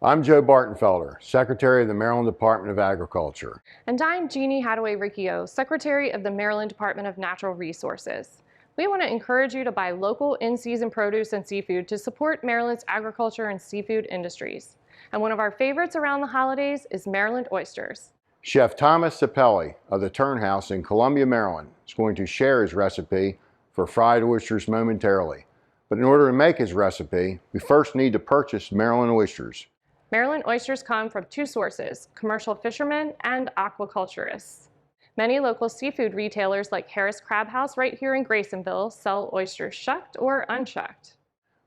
I'm Joe Bartenfelder, Secretary of the Maryland Department of Agriculture. And I'm Jeannie Haddaway-Riccio, Secretary of the Maryland Department of Natural Resources. We want to encourage you to buy local in-season produce and seafood to support Maryland's agriculture and seafood industries. And one of our favorites around the holidays is Maryland oysters. Chef Thomas Sapelli of the Turnhouse in Columbia, Maryland is going to share his recipe for fried oysters momentarily. But in order to make his recipe, we first need to purchase Maryland oysters. Maryland oysters come from two sources, commercial fishermen and aquaculturists. Many local seafood retailers like Harris Crab House right here in Graysonville sell oysters shucked or unshucked.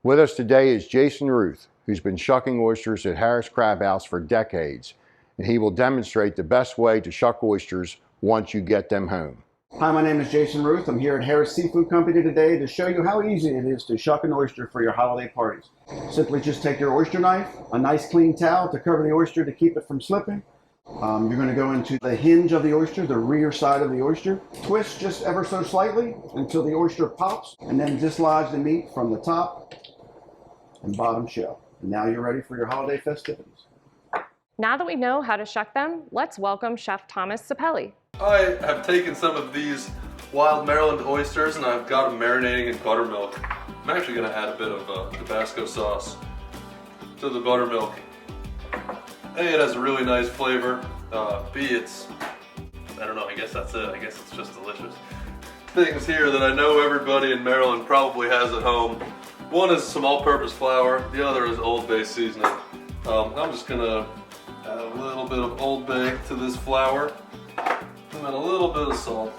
With us today is Jason Ruth, who's been shucking oysters at Harris Crab House for decades, and he will demonstrate the best way to shuck oysters once you get them home. Hi, my name is Jason Ruth. I'm here at Harris Seafood Company today to show you how easy it is to shuck an oyster for your holiday parties. Simply just take your oyster knife, a nice clean towel to cover the oyster to keep it from slipping. You're going to go into the hinge of the oyster, the rear side of the oyster. Twist just ever so slightly until the oyster pops, and then dislodge the meat from the top and bottom shell. And now you're ready for your holiday festivities. Now that we know how to shuck them, let's welcome Chef Thomas Sapelli. I have taken some of these wild Maryland oysters and I've got them marinating in buttermilk. I'm actually going to add a bit of Tabasco sauce to the buttermilk. A, it has a really nice flavor. B, it's, I don't know, I guess that's it. I guess it's just delicious. Things here that I know everybody in Maryland probably has at home. One is some all-purpose flour, the other is Old Bay seasoning. I'm just going to add a little bit of Old Bay to this flour. And then a little bit of salt.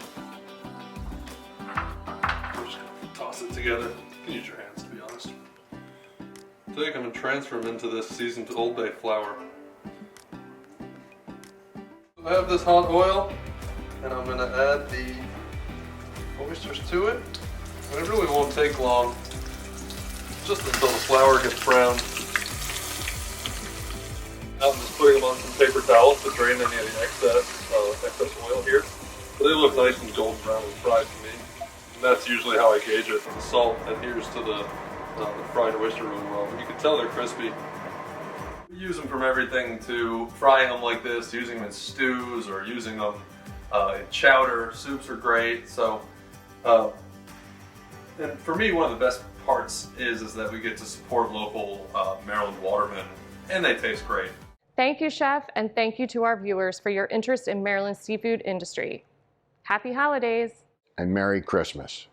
We're just gonna toss it together. You can use your hands, to be honest. Take them and transfer them into this seasoned Old Bay flour. I have this hot oil, and I'm gonna add the oysters to it. And it really won't take long, just until the flour gets brown. I'm just putting them on some paper towels to drain any of the excess oil here. But they look nice and golden brown and fried to me. And that's usually how I gauge it. The salt adheres to the fried oyster really well. But you can tell they're crispy. We use them from everything to frying them like this, using them in stews, or using them in chowder. Soups are great. So, and for me, one of the best parts is that we get to support local Maryland watermen, and they taste great. Thank you, Chef, and thank you to our viewers for your interest in Maryland's seafood industry. Happy holidays! And Merry Christmas.